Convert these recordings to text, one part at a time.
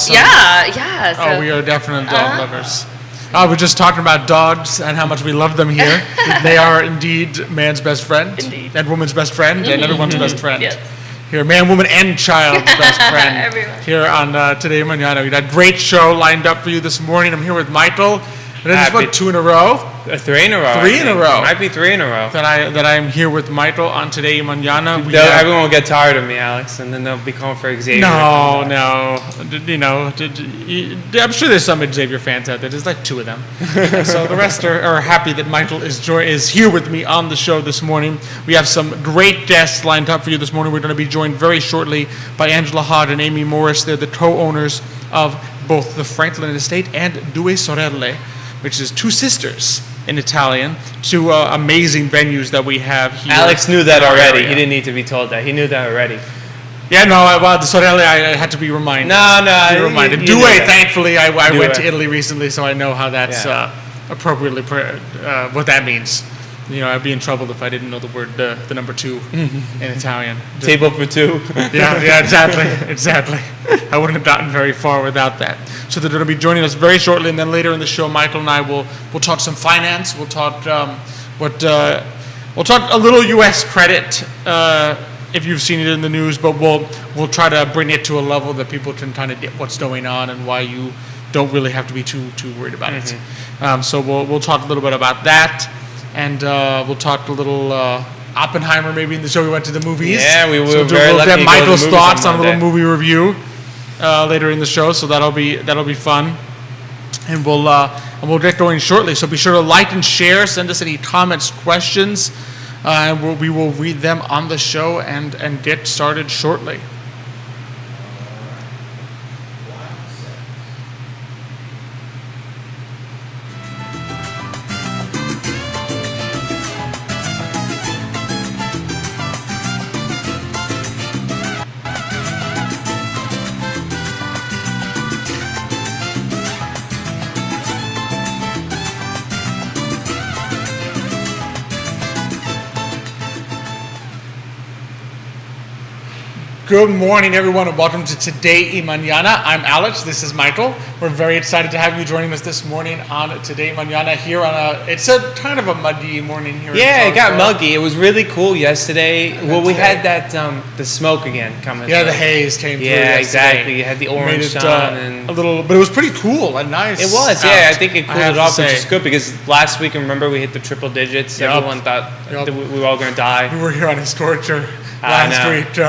Yeah. So, we are definite dog lovers. We're just talking about dogs and how much we love them here. They are indeed man's best friend, and woman's best friend, and everyone's best friend. Yes. Here, man, woman, and child's best friend. Everyone. Here on Today Mañana. We got a great show lined up for you this morning. I'm here with Michael. And this is what, 2 in a row? 3 in a row. 3 in a row. Might be 3 in a row. That I am here with Michael on Today Mañana. Everyone will get tired of me, Alex, and then they'll be calling for Xavier. No. You know, I'm sure there's some Xavier fans out there. There's like 2 of them. So the rest are happy that Michael is here with me on the show this morning. We have some great guests lined up for you this morning. We're going to be joined very shortly by Angela Hod and Amy Morris. They're the co-owners of both the Franklin Estate and Due Sorelle, which is 2 sisters in Italian, 2 amazing venues that we have here. Alex knew that already. He didn't need to be told that. He knew that already. Yeah, no, the Sorelle, I had to be reminded. No. Reminded. Due, thankfully, I went to Italy recently, so I know how that's appropriately, what that means. You know, I'd be in trouble if I didn't know the word, the number 2 in Italian. Table for 2. Yeah, exactly. I wouldn't have gotten very far without that. So they're going to be joining us very shortly, and then later in the show, Michael and I will talk some finance. We'll talk we'll talk a little U.S. credit if you've seen it in the news, but we'll try to bring it to a level that people can kind of get what's going on and why you don't really have to be too worried about it. So we'll talk a little bit about that. And we'll talk a little Oppenheimer maybe in the show. We went to the movies. Yeah, we were so very lucky to get Michael's go to the movies thoughts on a little Monday. movie review later in the show. So that'll be fun. And we'll get going shortly. So be sure to like and share. Send us any comments, questions, and we will read them on the show and get started shortly. Good morning, everyone, and welcome to Today y Mañana. I'm Alex. This is Michael. We're very excited to have you joining us this morning on Today Mañana here on it's a kind of a muggy morning here. Yeah, it got muggy. It was really cool yesterday. Well, we had that the smoke again coming. Yeah, the haze came through. Yeah, yesterday. exactly. You had the orange sun and a little, but it was pretty cool and nice. It was, yeah. I think it cooled it off, which is good because last week, remember, we hit the triple digits. Yep. Everyone thought that we were all going to die. We were here on his torture last week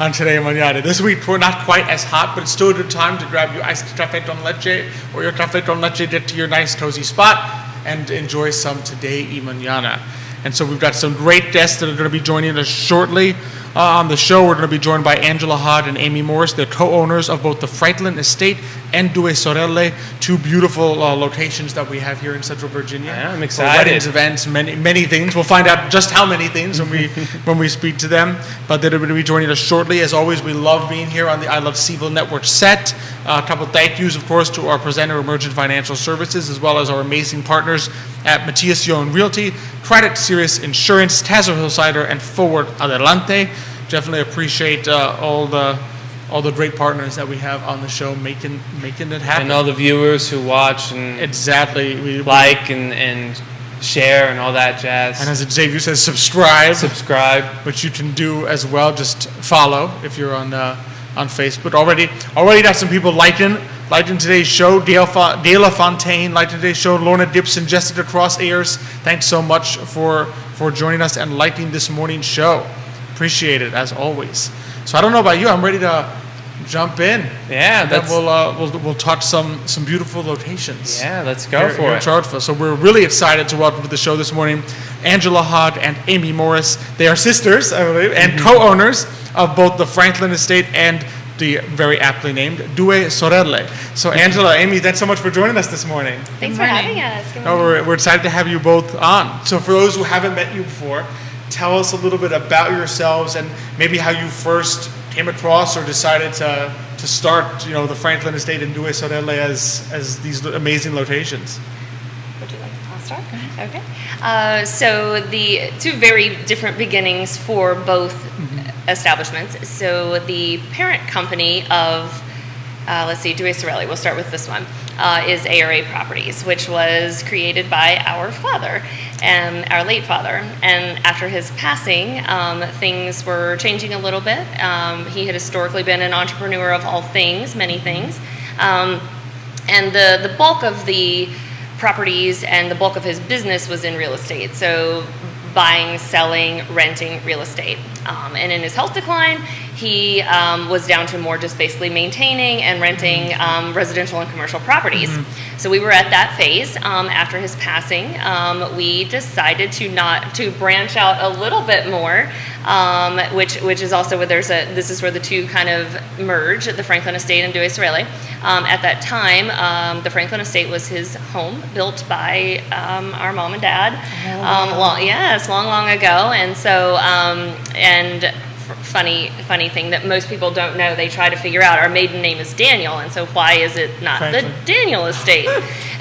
on Today Mañana. This week we're not quite as hot, but it's still a good time to grab your iced café con leche or your café con leche, get to your nice cozy spot and enjoy some Today y Mañana. And so we've got some great guests that are going to be joining us shortly. On the show, we're going to be joined by Angela Hod and Amy Morris. They're co-owners of both the Franklin Estate and Due Sorelle, 2 beautiful locations that we have here in Central Virginia. Yeah, I'm For excited. weddings, events, many things. We'll find out just how many things when we speak to them. But they're going to be joining us shortly. As always, we love being here on the I Love Seville Network set. A couple thank yous, of course, to our presenter, Emergent Financial Services, as well as our amazing partners at Matias Young Realty, Credit Serious Insurance, Tazo Hill Cider, and Forward Adelante. Definitely appreciate all the great partners that we have on the show making it happen. And all the viewers who watch and exactly and share and all that jazz. And as Xavier says, subscribe, which you can do as well. Just follow if you're on Facebook. Already got some people liking today's show. De La Fontaine liking today's show. Lorna Dibson, Jessica Cross Ayers, thanks so much for joining us and liking this morning's show. Appreciate it as always. So I don't know about you. I'm ready to jump in. Yeah, then we'll talk some beautiful locations. Yeah, let's go for it. In Charlottesville. So we're really excited to welcome to the show this morning Angela Hod and Amy Morris. They are sisters, I believe, and co-owners of both the Franklin Estate and the very aptly named Due Sorelle. So Angela, Amy, thanks so much for joining us this morning. Thanks for having us. Good morning. We're excited to have you both on. So for those who haven't met you before, tell us a little bit about yourselves and maybe how you first came across or decided to start, the Franklin Estate and Due Sorelle as these amazing locations. Would you like to start? Okay. So the 2 very different beginnings for both establishments. So the parent company of let's see, Dewey Sorelli, we'll start with this one, is ARA Properties, which was created by our father, our late father. And after his passing, things were changing a little bit. He had historically been an entrepreneur of all things, many things. And the bulk of the properties and the bulk of his business was in real estate. So buying, selling, renting real estate. And in his health decline, he was down to more just basically maintaining and renting residential and commercial properties. So we were at that phase. After his passing, we decided to branch out a little bit more, which is also where this is where the two kind of merge, the Franklin Estate and Dewey Sorelli. At that time, the Franklin Estate was his home built by our mom and dad. Long ago. And so, funny thing that most people don't know, they try to figure out, our maiden name is Daniel, and so why is it not Franklin. the Daniel Estate?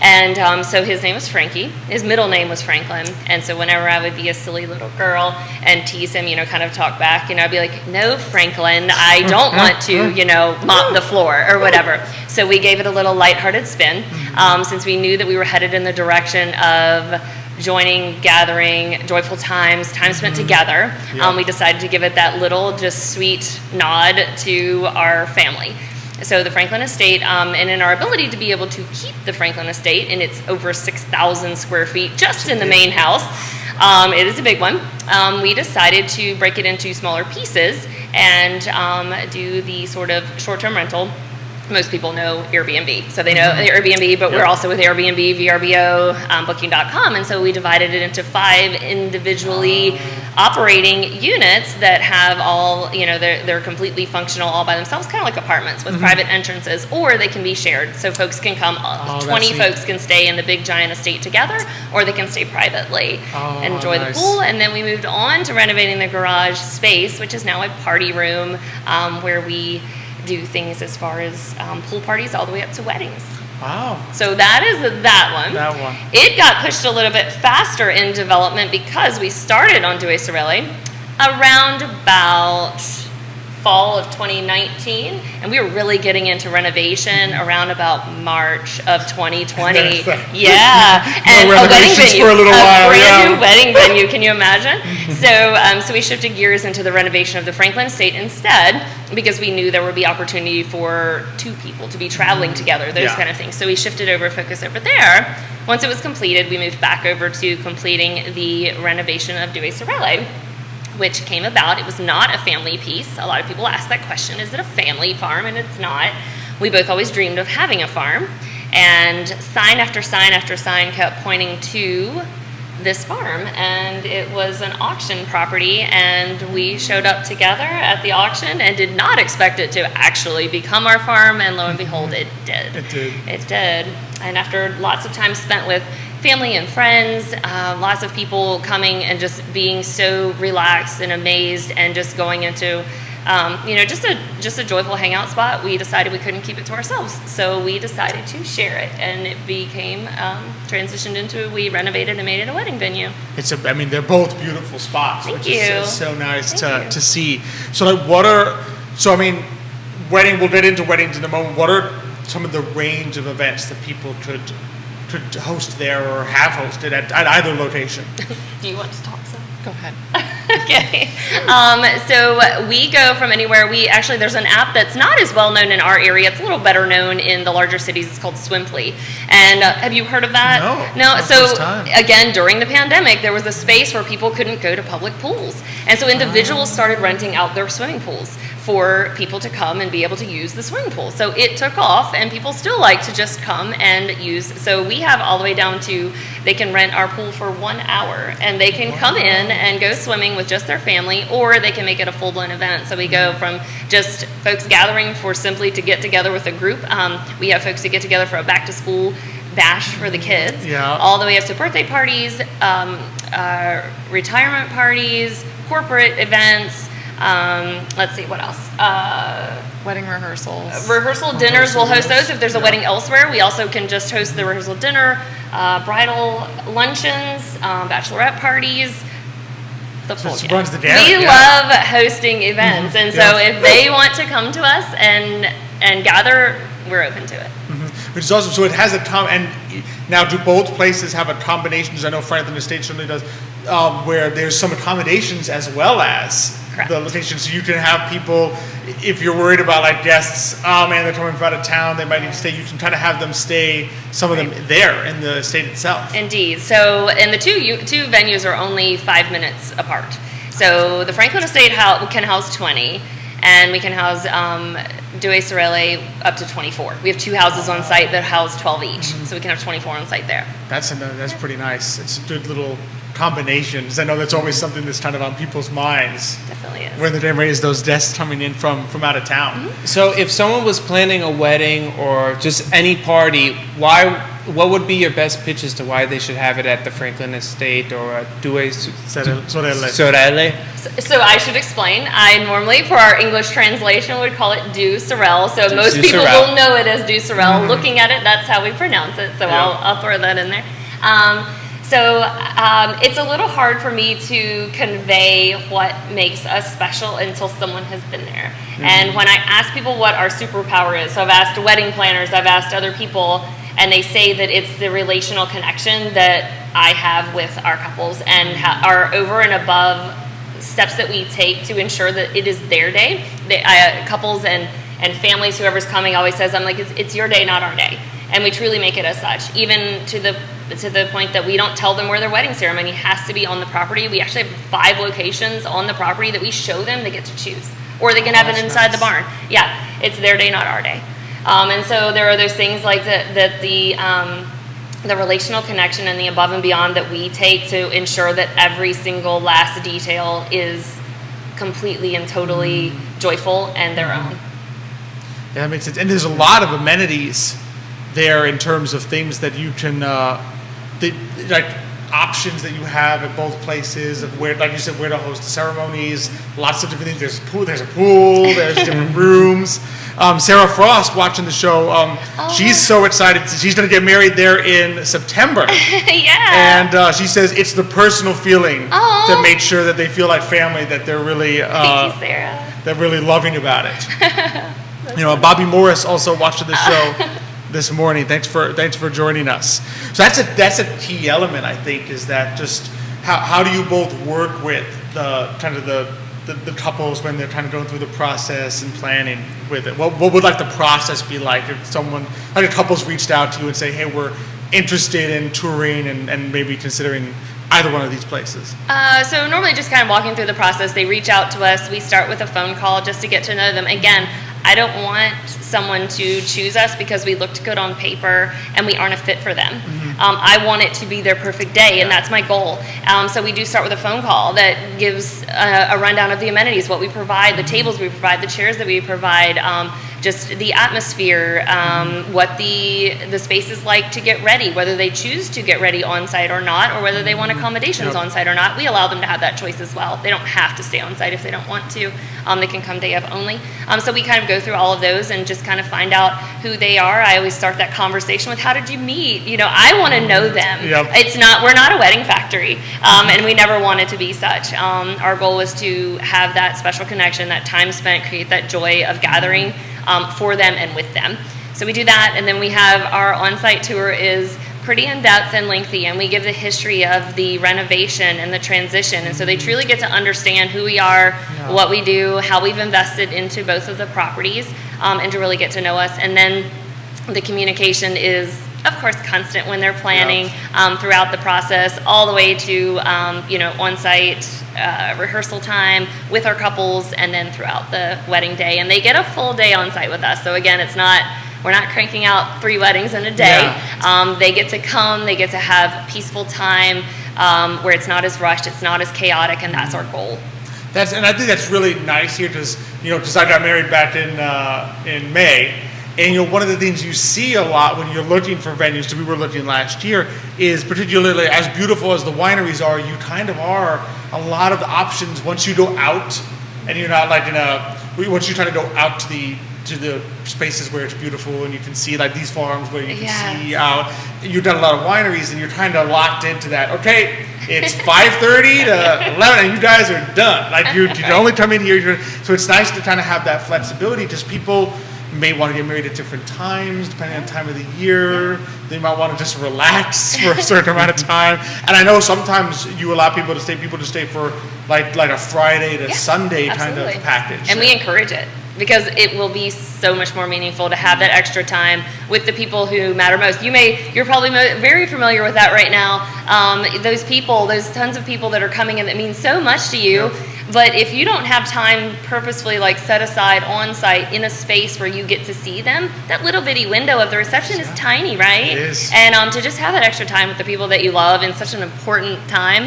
And so his name was Frankie. His middle name was Franklin. And so whenever I would be a silly little girl and tease him, kind of talk back, I'd be like, no, Franklin, I don't want to, mop the floor or whatever. So we gave it a little lighthearted spin, since we knew that we were headed in the direction of joining, gathering, joyful times, time spent together. We decided to give it that little just sweet nod to our family. So the Franklin Estate, and in our ability to be able to keep the Franklin Estate, and it's over 6,000 square feet just in the main house, it is a big one, we decided to break it into smaller pieces and do the sort of short-term rental. Most people know Airbnb, so they know Airbnb, but we're also with Airbnb, VRBO, Booking.com, and so we divided it into 5 individually operating units that have all, they're completely functional all by themselves, kind of like apartments with private entrances, or they can be shared, so folks can come, 20 folks can stay in the big giant estate together, or they can stay privately, enjoy the pool. And then we moved on to renovating the garage space, which is now a party room, where we do things as far as pool parties all the way up to weddings. Wow. So that is that one. That one. It got pushed a little bit faster in development because we started on Dewey Sorelli around about fall of 2019, and we were really getting into renovation around about March of 2020. Yeah, and no a wedding venue, for a little while, brand new wedding venue. Can you imagine? So we shifted gears into the renovation of the Franklin Estate instead, because we knew there would be opportunity for 2 people to be traveling together, those kind of things. So we shifted focus over there. Once it was completed, we moved back over to completing the renovation of Dewey Sorelli, which came about. It was not a family piece. A lot of people ask that question, is it a family farm? And it's not. We both always dreamed of having a farm, and sign after sign after sign kept pointing to this farm, and it was an auction property, and we showed up together at the auction and did not expect it to actually become our farm, and lo and behold, it did. It did. And after lots of time spent with family and friends, lots of people coming and just being so relaxed and amazed and just going into just a joyful hangout spot, we decided we couldn't keep it to ourselves. So we decided to share it, and it became transitioned into, we renovated and made it a wedding venue. They're both beautiful spots. Thank which you. is so nice to see. So wedding, we'll get into weddings in a moment. What are some of the range of events that people could host there or have hosted at either location? Do you want to talk some? Go ahead. Okay. So we go from anywhere. There's an app that's not as well known in our area. It's a little better known in the larger cities. It's called Swimply. And have you heard of that? No. So again, during the pandemic, there was a space where people couldn't go to public pools. And so individuals started renting out their swimming pools for people to come and be able to use the swimming pool. So it took off, and people still like to just come and use. So we have all the way down to, they can rent our pool for 1 hour, and they can come in and go swimming with just their family, or they can make it a full-blown event. So we go from just folks gathering for simply to get together with a group. We have folks that get together for a back-to-school bash for the kids, all the way up to birthday parties, retirement parties, corporate events. Let's see, what else? Wedding rehearsals. Rehearsal dinners, we'll host those if there's a wedding elsewhere. We also can just host the rehearsal dinner, bridal luncheons, bachelorette parties. Runs the gamut. We love hosting events, and so if they want to come to us and gather we're open to it. Which is awesome. So it has and now do both places have accommodations? I know Franklin Estate certainly does, where there's some accommodations as well as Correct. the location. So you can have people, if you're worried about like guests, oh man, they're coming from out of town, they might need to stay, you can try to have them stay, some of them there in the estate itself. Indeed. So, and the two venues are only 5 minutes apart. So the Franklin Estate can house 20, and we can house Douai Sorel up to 24. We have 2 houses on site that house 12 each, so we can have 24 on site there. That's pretty nice. It's a good little combinations. I know that's always something that's kind of on people's minds Definitely is. when there is those guests coming in from out of town. So if someone was planning a wedding or just any party, what would be your best pitch as to why they should have it at the Franklin Estate or at Douai Sorel. Sorel? So I should explain. I normally, for our English translation, would call it Du Sorel. So most Du people Sorel. will know it as Du Sorel. Looking at it, that's how we pronounce it. So Yeah. I'll throw that in there. It's a little hard for me to convey what makes us special until someone has been there. And when I ask people what our superpower is, so I've asked wedding planners, I've asked other people, and they say that it's the relational connection that I have with our couples and our over and above steps that we take to ensure that it is their day. Couples and families, whoever's coming, always says, I'm like, it's your day, not our day. And we truly make it as such, even to the point that we don't tell them where their wedding ceremony has to be on the property. We actually have 5 locations on the property that we show them. They get to choose, or they can have it inside the barn. Yeah, it's their day, not our day. And so there are those things like the relational connection and the above and beyond that we take to ensure that every single last detail is completely and totally joyful and their own. Yeah, that makes sense. And there's a lot of amenities there in terms of things that you can, like options that you have at both places of where, like you said, where to host the ceremonies. Lots of different things. There's a pool. There's different rooms. Sarah Frost watching the show. She's so excited. She's going to get married there in September. Yeah. And she says it's the personal feeling Aw. that makes sure that they feel like family, that they're really Thank you, Sarah. they're really loving about it. Bobby Morris also watching the show this morning. Thanks for joining us. So that's a key element, I think, is that just how do you both work with the kind of the couples when they're kind of going through the process and planning with it. What would like the process be like if someone, like a couple's reached out to you and say, hey, we're interested in touring and maybe considering either one of these places? So normally just kind of walking through the process, they reach out to us. We start with a phone call just to get to know them. Again, I don't want someone to choose us because we looked good on paper and we aren't a fit for them. I want it to be their perfect day, and that's my goal. So we do start with a phone call that gives a rundown of the amenities, what we provide, the tables we provide, the chairs that we provide, just the atmosphere, what the space is like to get ready, whether they choose to get ready on site or not, or whether they want accommodations on site or not. We allow them to have that choice as well. They don't have to stay on site if they don't want to. They can come day of only. So we kind of go through all of those and just kind of find out who they are. I always start that conversation with, how did you meet? I want to know them. Yep. We're not a wedding factory, and we never wanted to be such. Our goal was to have that special connection, that time spent, create that joy of gathering for them and with them. So we do that, and then we have our on-site tour is pretty in-depth and lengthy, and we give the history of the renovation and the transition, and so they truly get to understand who we are, what we do, how we've invested into both of the properties, and to really get to know us. And then the communication is, of course, constant when they're planning throughout the process, all the way to on-site rehearsal time with our couples, and then throughout the wedding day. And they get a full day on-site with us. So again, we're not cranking out 3 weddings in a day. They get to come, they get to have peaceful time where it's not as rushed, it's not as chaotic, and that's our goal. And I think that's really nice here because I got married back in May. And one of the things you see a lot when you're looking for venues, so we were looking last year, is particularly as beautiful as the wineries are, you kind of are a lot of the options once you go out, and you're not like once you try to go out to the spaces where it's beautiful and you can see like these farms where you can see out. You've done a lot of wineries and you're kind of locked into that. Okay, it's 5:30 to 11 and you guys are done. Like you can only come in here. So it's nice to kind of have that flexibility because people, may want to get married at different times, depending on the time of the year. They might want to just relax for a certain amount of time. And I know sometimes you allow people to stay for like a Friday to Sunday kind of absolutely. package. And we encourage it because it will be so much more meaningful to have that extra time with the people who matter most. You're probably very familiar with that right now. Those people, those tons of people that are coming in that mean so much to you. Yep. But if you don't have time purposefully like set aside on site in a space where you get to see them, that little bitty window of the reception is tiny, right? It is. And to just have that extra time with the people that you love in such an important time.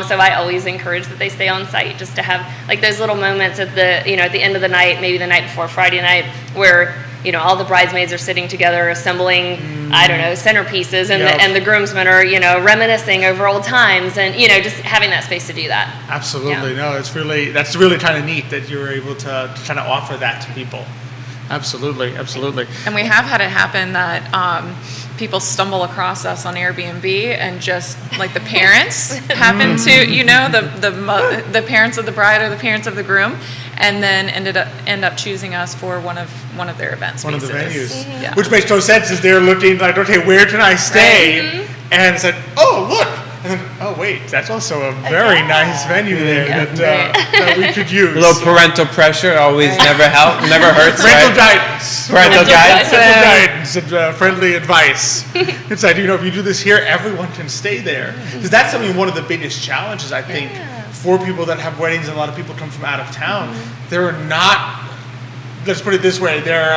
So I always encourage that they stay on site just to have like those little moments at the end of the night, maybe the night before Friday night, where all the bridesmaids are sitting together assembling, centerpieces, and Yep. the groomsmen are, reminiscing over old times, and just having that space to do that. Absolutely. Yeah. No, that's really kind of neat that you're able to kind of offer that to people. Absolutely. And we have had it happen that people stumble across us on Airbnb and just like the parents happen to, the parents of the bride or the parents of the groom, and then end up choosing us for one of their event One of spaces. the venues. Yeah. Which makes no sense as they're looking like, okay, where can I stay? And said, oh, look. And then, oh, wait, that's also a very nice venue there that we could use. A little parental pressure always never hurts, Parental right? guidance. Parental guidance. Parental guidance and friendly advice. It's like, if you do this here, everyone can stay there. Because that's one of the biggest challenges, I think, for people that have weddings, and a lot of people come from out of town. There are not, let's put it this way, there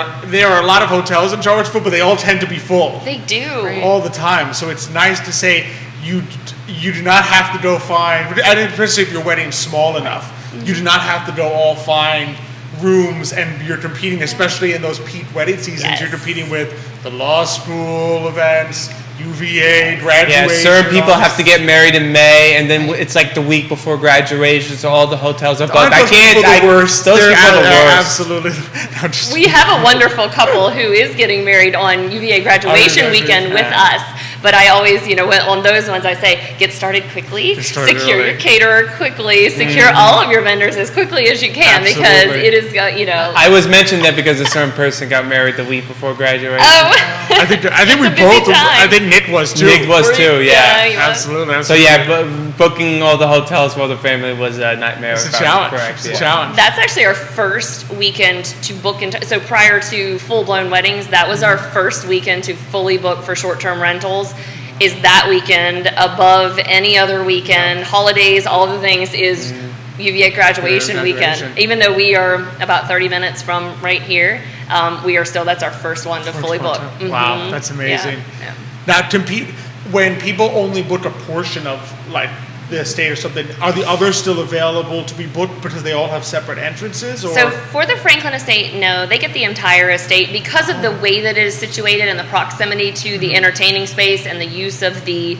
are a lot of hotels in Charlottesville, but they all tend to be full. They do. All the time. So it's nice to say you do not have to go find, and especially if your wedding's small enough, you do not have to go all find rooms, and you're competing, especially in those peak wedding seasons, Yes. you're competing with the law school events, UVA, graduation. Yeah, certain people have to get married in May, and then it's like the week before graduation, so all the hotels are booked. Aren't those people the worst? Those They're people are the worst. Absolutely. No, just- We have a wonderful couple who is getting married on UVA graduation graduation, weekend with yeah. us. But I always, on those ones, I say, get started quickly, Get started secure early. your caterer quickly, secure all of your vendors as quickly as you can, because Absolutely. it is, I was mentioning that because a certain person got married the week before graduation. I think we It's a busy both. time. I think Nick was too. Nick was too, yeah. he was. Absolutely. So yeah, booking all the hotels for the family was a nightmare. It's a if I'm challenge. correct, It's a yeah. challenge. That's actually our first weekend to book so prior to full-blown weddings, that was our first weekend to fully book for short-term rentals. Is that weekend above any other weekend, holidays, all the things is UVA graduation Graduation. weekend. Even though we are about 30 minutes from right here, we are still, that's our first one to fully book. Wow, that's amazing. Yeah. Now, when people only book a portion of like the estate or something, are the others still available to be booked because they all have separate entrances? Or So for the Franklin estate, no, they get the entire estate because of the way that it is situated and the proximity to the entertaining space and the use of the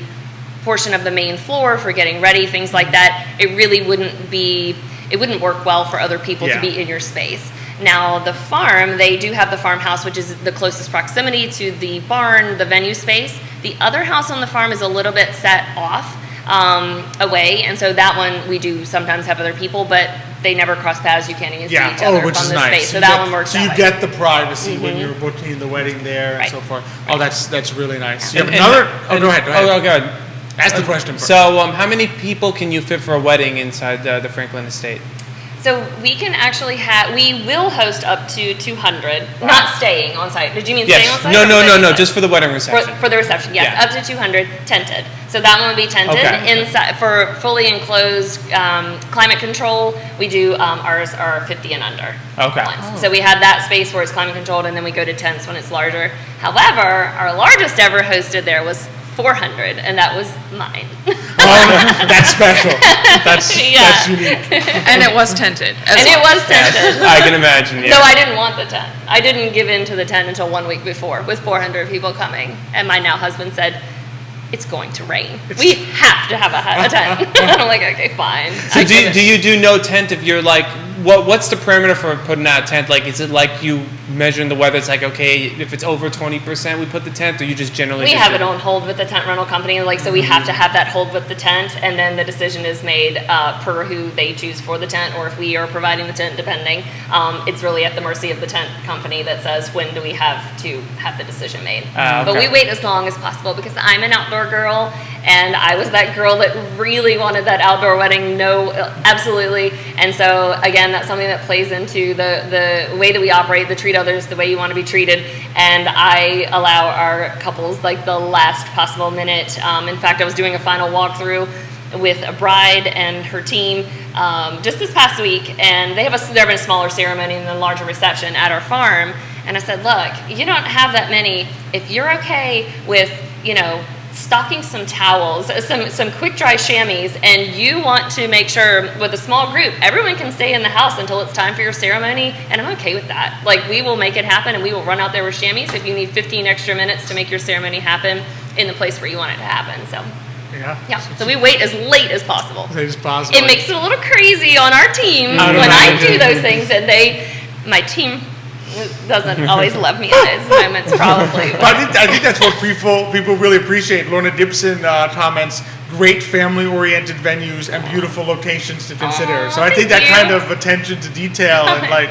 portion of the main floor for getting ready, things like that. It really wouldn't work well for other people Yeah. to be in your space. Now the farm, they do have the farmhouse, which is the closest proximity to the barn, the venue space. The other house on the farm is a little bit set off away, and so that one we do sometimes have other people, but they never cross paths. You can't even see each other which from is the nice. space. So that one works. So that you way. get the privacy when you're booking the wedding there and Right. so forth. Oh, that's really nice. You have And- another? and- Go ahead. Oh, go ahead. Ask the question first. So, how many people can you fit for a wedding inside the Franklin estate? So we can actually we will host up to 200, not staying on site. Did you mean staying on Yes. site? No, or no, no, wedding no. site? Just for the wedding reception. For the reception, yes, Yeah. up to 200 tented. So that one would be tented. Okay. Inside for fully enclosed climate control, we do ours are 50 and under. Okay. ones. So we have that space where it's climate controlled, and then we go to tents when it's larger. However, our largest ever hosted there was 400, and that was mine. That's special. That's Yeah. unique. And it was tented. As And it well. was tented. I can imagine. Yeah. No, I didn't want the tent. I didn't give in to the tent until 1 week before, with 400 people coming. And my now husband said, "It's going to rain. We have to have a tent." I'm like, "Okay, fine." So do you do no tent if you're like what's the parameter for putting out a tent? Like, is it like you measuring the weather? It's like, okay, if it's over 20%, we put the tent, or you just generally? We have it on hold with the tent rental company, like, so we have to have that hold with the tent, and then the decision is made per who they choose for the tent, or if we are providing the tent, depending. It's really at the mercy of the tent company that says when do we have to have the decision made. Okay. But we wait as long as possible because I'm an outdoor girl, and I was that girl that really wanted that outdoor wedding. No, absolutely. And so again, that's something that plays into the way that we operate, the treat others the way you want to be treated. And I allow our couples like the last possible minute. In fact, I was doing a final walkthrough with a bride and her team just this past week, and they're having a smaller ceremony and a larger reception at our farm. And I said, look, you don't have that many. If you're okay with, stocking some towels, some quick dry chamois, and you want to make sure with a small group, everyone can stay in the house until it's time for your ceremony, and I'm okay with that. Like, we will make it happen, and we will run out there with chamois if you need 15 extra minutes to make your ceremony happen in the place where you want it to happen. So. Yeah. So we wait as late as possible. As late as possible. It makes it a little crazy on our team when I do those things, and my team doesn't always love me in those moments, probably. But I think that's what people really appreciate. Lorna Dibson comments, great family-oriented venues and beautiful locations to consider. So I think that kind of attention to detail and like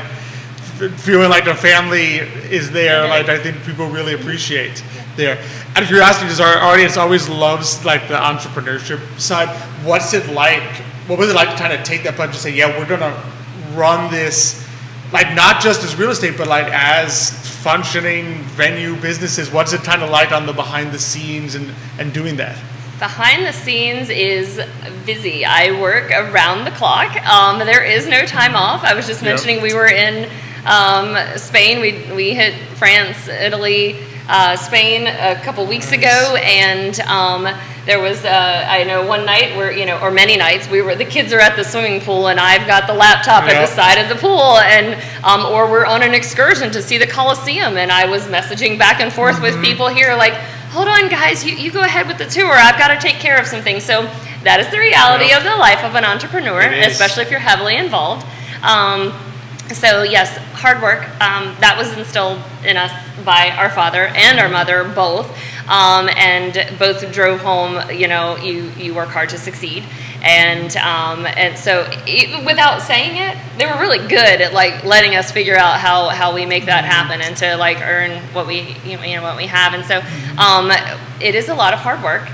feeling like the family is there, like I think people really appreciate there. Out of curiosity, does our audience always loves like the entrepreneurship side? What's it like? What was it like to kind of take that plunge and say, yeah, we're gonna run this, like not just as real estate, but like as functioning venue businesses? What's it kind of like on the behind the scenes and doing that? Behind the scenes is busy. I work around the clock. There is no time off. I was just mentioning we were in Spain. We hit France, Italy, Spain a couple weeks ago, and there was I know one night where or many nights the kids are at the swimming pool and I've got the laptop at the side of the pool, and or we're on an excursion to see the Colosseum, and I was messaging back and forth with people here like, hold on guys, you go ahead with the tour, I've got to take care of some things. So that is the reality of the life of an entrepreneur, especially if you're heavily involved. So yes, hard work. That was instilled in us by our father and our mother both, and both drove home. You work hard to succeed, and so without saying it, they were really good at like letting us figure out how we make that happen and to like earn what we what we have. And so it is a lot of hard work.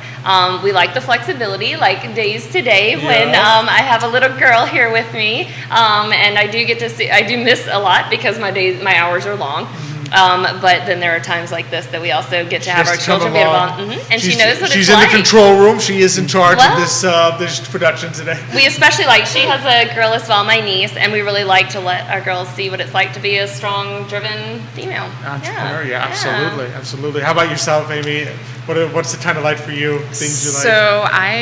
We like the flexibility, like days today when I have a little girl here with me, and I do miss a lot because my hours are long. But then there are times like this that we also get to have our children be involved. And she knows what she's it's like. She's in the control room. She is in charge of this production today. We especially she has a girl as well, my niece, and we really like to let our girls see what it's like to be a strong, driven female. Entrepreneur, absolutely. How about yourself, Amy? What's it kind of like for you? Things you like? So I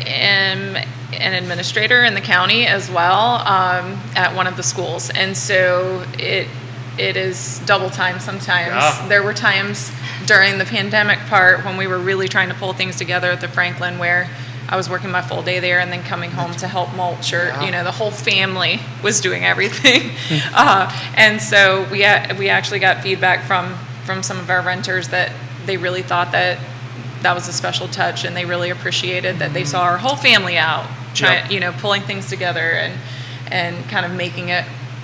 am an administrator in the county as well, at one of the schools, and so it is double time sometimes. Yeah. There were times during the pandemic part when we were really trying to pull things together at the Franklin where I was working my full day there and then coming home to help mulch, or the whole family was doing everything. And so we actually got feedback from some of our renters that they really thought that was a special touch, and they really appreciated that they saw our whole family out pulling things together and kind of making it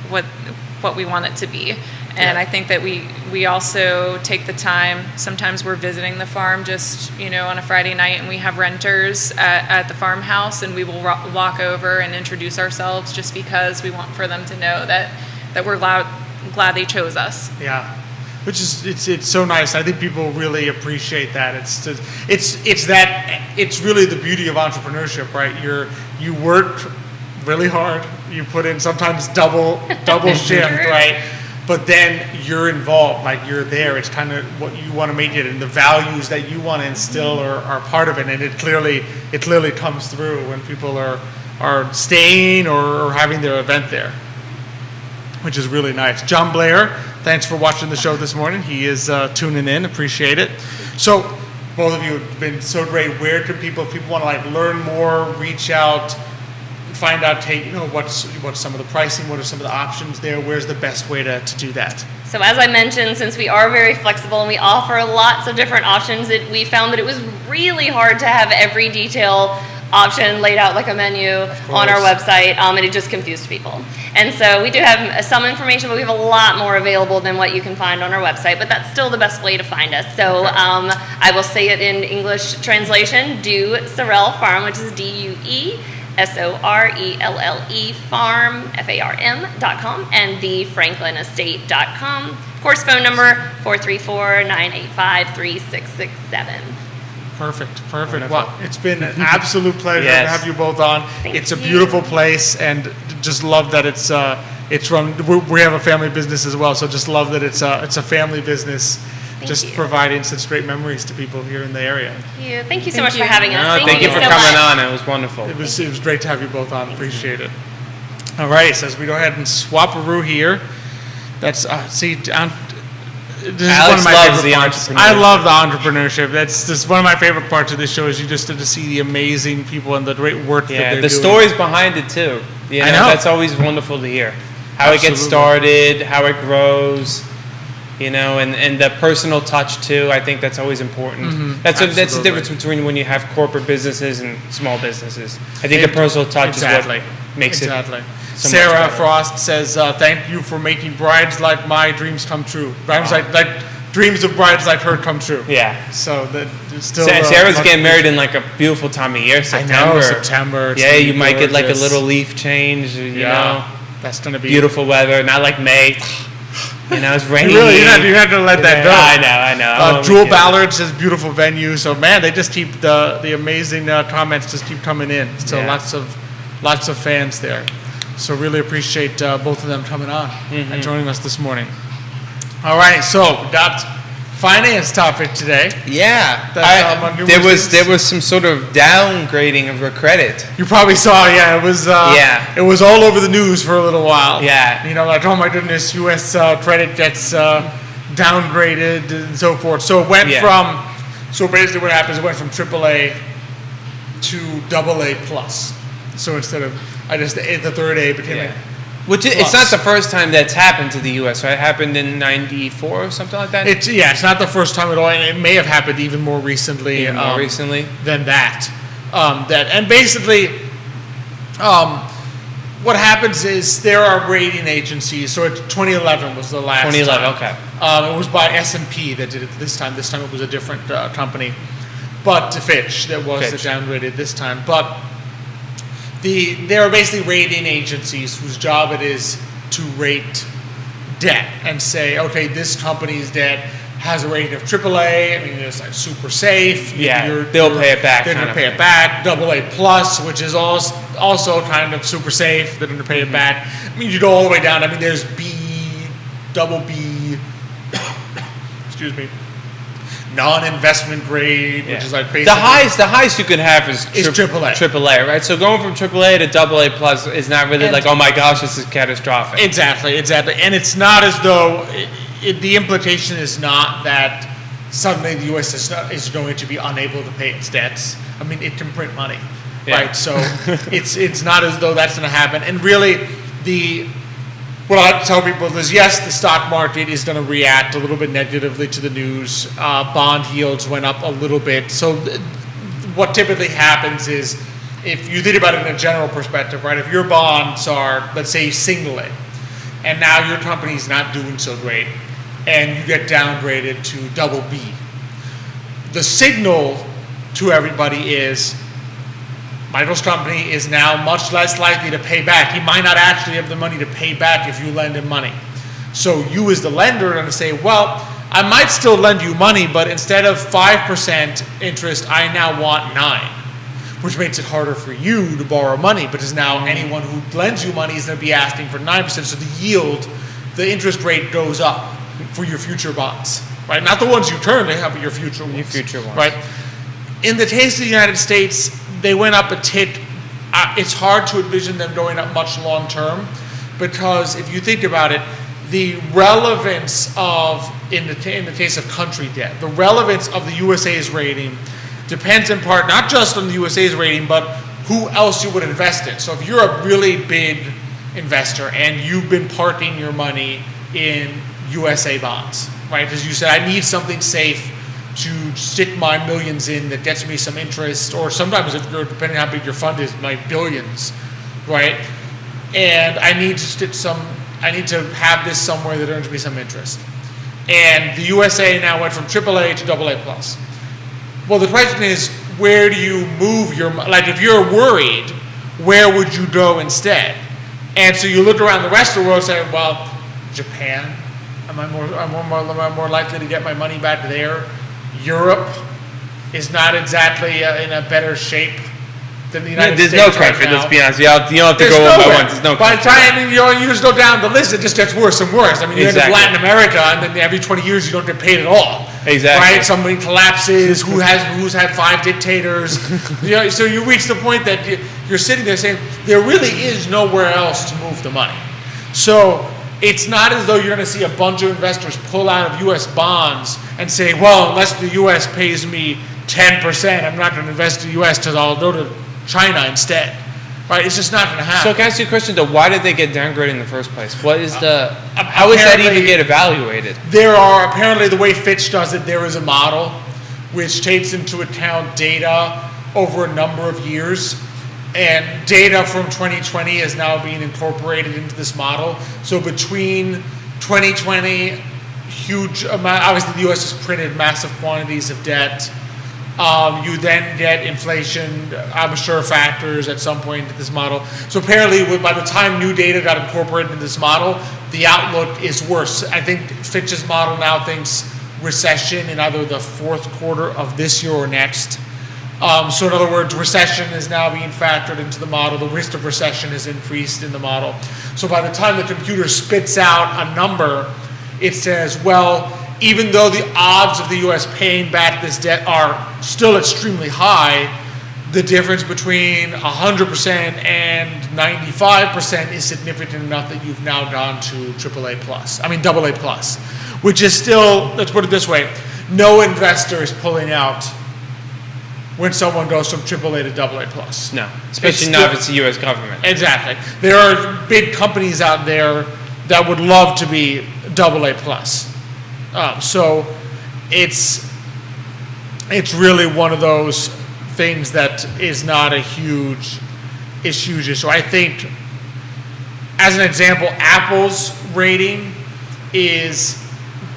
what we want it to be. And I think that we also take the time. Sometimes we're visiting the farm just on a Friday night, and we have renters at the farmhouse, and we will walk over and introduce ourselves just because we want for them to know that we're glad they chose us. Yeah. Which is it's so nice. I think people really appreciate that. It's really the beauty of entrepreneurship, right? You work really hard. You put in sometimes double shift, right? But then you're involved, like you're there. It's kind of what you want to make it, and the values that you want to instill are part of it. And it clearly comes through when people are staying or having their event there, which is really nice. John Blair, thanks for watching the show this morning. He is tuning in. Appreciate it. So both of you have been so great. Where can people, if people want to like learn more, reach out, find out, what's some of the pricing, what are some of the options there, where's the best way to do that? So as I mentioned, since we are very flexible and we offer lots of different options, we found that it was really hard to have every detail option laid out like a menu on our website, and it just confused people. And so we do have some information, but we have a lot more available than what you can find on our website, but that's still the best way to find us. So I will say it in English translation, Do Sorelle Farm, which is DUESORELLE farm, FARM.com, and thefranklinestate.com. Of course, phone number 434-985-3667. Perfect. Well, it's been an absolute pleasure Yes. to have you both on. Thank It's a you. beautiful place, and just love that it's run. We have a family business as well, so just love that it's a family business. Just you. providing such great memories to people here in the area. Thank you so much for having us. No, thank you for so coming much. on. It was wonderful. It was great to have you both on. Appreciate it. All right, so as we go ahead and swap-a-roo here, that's this is Alex one of my loves favorite the parts. entrepreneurship. I love the entrepreneurship. That's just one of my favorite parts of this show is you just to see the amazing people and the great work that Yeah, they're the doing. stories behind it too. I know. That's always wonderful to hear. How it gets Absolutely. started, how it grows, and the personal touch too. I think that's always important. That's the Absolutely. difference between when you have corporate businesses and small businesses. I think the personal touch Exactly. is what makes it. Exactly. so much Sarah better. Frost says, "Thank you for making brides like my dreams come true. Brides like dreams of brides like her come true." Yeah. So that it's still. Sarah's much- getting married in like a beautiful time of year, I September. know, September. It's Yeah, gonna you be might get like a gorgeous. little leaf change. You know, That's gonna be beautiful weather, not like May. It's raining. You had to let that go. I know. Oh, Jewel yeah. Ballard says beautiful venue. So man, they just keep the amazing comments just keep coming in. So Yeah. lots of fans there. So really appreciate both of them coming on and joining us this morning. All right, so we got finance topic today. Yeah, That's, on numerous there was some sort of downgrading of her credit. You probably saw, it was it was all over the news for a little while. Yeah. Like, oh my goodness, U.S. Credit gets downgraded and so forth. So it went so basically what happens, it went from AAA to AA plus. So instead of, the third A became Yeah. a Which it's Plus. not the first time that's happened to the U.S. Right? It happened in '94 or something like that. It's not the first time at all, and it may have happened even more recently. Even more recently. Than that. And basically, what happens is there are rating agencies. So 2011 was the last. 2011. time. Okay. It was by S&P that did it this time. This time it was a different company, but Fitch that was Fitch. the downgraded this time. But there are basically rating agencies whose job it is to rate debt and say, okay, this company's debt has a rating of AAA. I mean, it's like super safe. Yeah, they'll pay it back They're kind going to of pay thing. it back. AA plus, which is also kind of super safe. They're going to pay it back. I mean, you go all the way down. I mean, there's B, double B, excuse me, non-investment grade, which is like basically the highest you can have is AAA. AAA, right? So going from AAA to AA plus is not really And- like, oh my gosh, this is catastrophic. Exactly. And it's not as though the implication is not that suddenly the U.S. is going to be unable to pay its debts. I mean, it can print money, right? So it's not as though that's going to happen. And really, what I like to tell people is, yes, the stock market is going to react a little bit negatively to the news. Bond yields went up a little bit. So what typically happens is, if you think about it in a general perspective, right? If your bonds are, let's say, single A, and now your company's not doing so great, and you get downgraded to double B, the signal to everybody is, Michael's company is now much less likely to pay back. He might not actually have the money to pay back if you lend him money. So you as the lender are going to say, well, I might still lend you money, but instead of 5% interest, I now want 9%, which makes it harder for you to borrow money, because now anyone who lends you money is going to be asking for 9%. So the yield, the interest rate goes up for your future bonds, right? Not the ones you currently have, but your future ones. Your future ones. Right? In the case of the United States, they went up a tick. It's hard to envision them going up much long term, because if you think about it, the relevance of, in the case of country debt, the relevance of the USA's rating depends in part not just on the USA's rating, but who else you would invest in. So if you're a really big investor and you've been parking your money in USA bonds, right? As you said, I need something safe to stick my millions in that gets me some interest, or sometimes if you're, depending on how big your fund is, my billions, right? And I need to have this somewhere that earns me some interest. And the USA now went from AAA to AA plus. Well, the question is, where do you move your, like if you're worried, where would you go instead? And so you look around the rest of the world and say, well, Japan, am I more likely to get my money back there? Europe is not exactly in a better shape than the United States. There's no country, right now. let's be honest. You don't have to There's go one by nowhere. one. There's no By the country. time you just go down the list, it just gets worse and worse. I mean, you end up Exactly. Latin America, and then every 20 years you don't get paid at all. Exactly. Right? Somebody collapses. Who's had 5 dictators? So you reach the point that you're sitting there saying there really is nowhere else to move the money. So it's not as though you're going to see a bunch of investors pull out of U.S. bonds and say, well, unless the U.S. pays me 10%, I'm not going to invest in the U.S. because I'll go to China instead. Right? It's just not going to happen. So can I ask you a question though? Why did they get downgraded in the first place? What is how is that even apparently- get evaluated? There are, apparently the way Fitch does it, there is a model which takes into account data over a number of years. And data from 2020 is now being incorporated into this model. So between 2020, huge amount, obviously the US has printed massive quantities of debt. You then get inflation, I'm sure, factors at some point into this model. So apparently by the time new data got incorporated into this model, the outlook is worse. I think Fitch's model now thinks recession in either the fourth quarter of this year or next. So in other words, recession is now being factored into the model. The risk of recession is increased in the model. So by the time the computer spits out a number, it says, well, even though the odds of the U.S. paying back this debt are still extremely high, the difference between 100% and 95% is significant enough that you've now gone to AA plus, which is still, let's put it this way, no investor is pulling out when someone goes from AAA to AA plus. No, especially not if it's the U.S. government. Exactly. There are big companies out there that would love to be AA plus. So it's really one of those things that is not a huge issue. So I think, as an example, Apple's rating is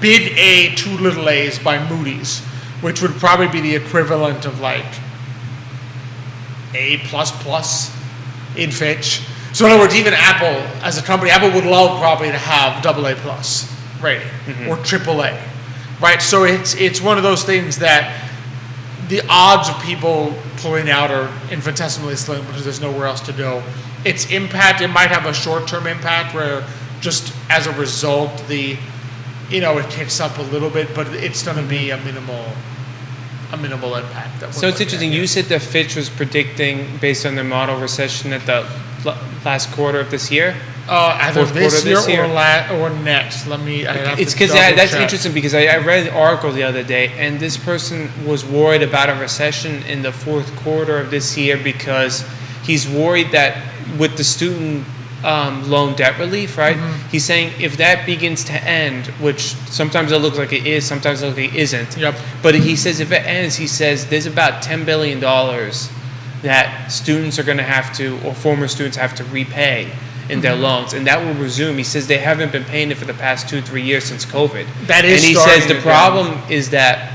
big A, 2 little A's by Moody's, which would probably be the equivalent of like A++ in Fitch. So in other words, even Apple as a company, Apple would love probably to have AA+ rating or AAA, right? So it's one of those things that the odds of people pulling out are infinitesimally slim because there's nowhere else to go. Its impact, it might have a short-term impact where just as a result, it kicks up a little bit, but it's going to be a minimal impact. So it's interesting. You said that Fitch was predicting, based on their model, recession at the last quarter of this year. Either Fourth this quarter year this year? or next. It's because that's interesting because I read an article the other day, and this person was worried about a recession in the fourth quarter of this year because he's worried that with the student loan debt relief, right? Mm-hmm. He's saying if that begins to end, which sometimes it looks like it is, sometimes it looks like it isn't. Yep. But he says if it ends, he says there's about $10 billion that students are going to have to, or former students have to repay in their loans, and that will resume. He says they haven't been paying it for the past 2-3 years since COVID. That is and he starting says the again. problem is that,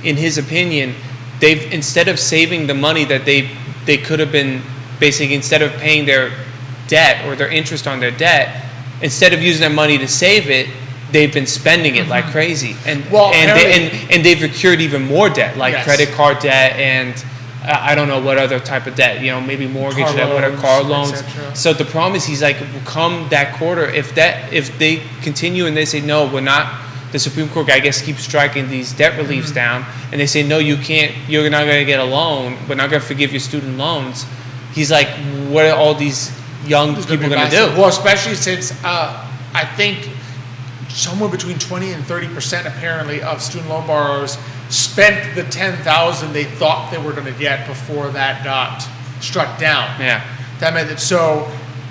in his opinion, they've, instead of saving the money that they could have been, basically instead of paying their debt or their interest on their debt, instead of using that money to save it, they've been spending it like crazy, and they've accrued even more debt, like Yes. credit card debt and I don't know what other type of debt, maybe mortgage Car debt, whatever, loans, car loans. etc. So the problem is, he's like, come that quarter, if they continue and they say no, we're not, the Supreme Court, I guess, keeps striking these debt reliefs down, and they say no, you can't, you're not going to get a loan, we're not going to forgive your student loans. He's like, what are all these young people going to do? Well, especially since I think somewhere between 20 and 30% apparently of student loan borrowers spent the $10,000 they thought they were going to get before that got struck down. Yeah. That meant that, so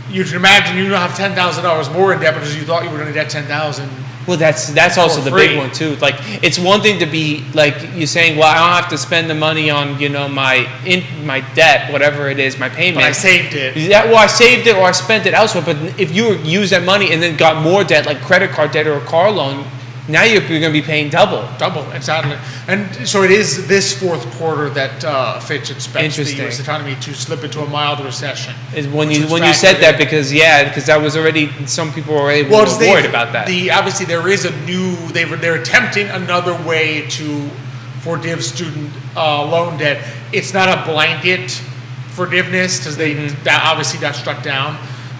you can imagine you don't have $10,000 more in debt because you thought you were going to get $10,000. Well, that's also the free. big one too. Like, it's one thing to be like you're saying, well, I don't have to spend the money on my debt, whatever it is, my payment. But I saved it. Yeah, well, I saved it or I spent it elsewhere. But if you use that money and then got more debt, like credit card debt or a car loan, now you're going to be paying double. Exactly. And so it is this fourth quarter that Fitch expects the Interesting. U.S. economy to slip into a mild recession. Is when which you is when you said factored that in. because that was already, some people were already Well, worried about that. Obviously, there is they're attempting another way to forgive student loan debt. It's not a blanket forgiveness because that obviously got struck down.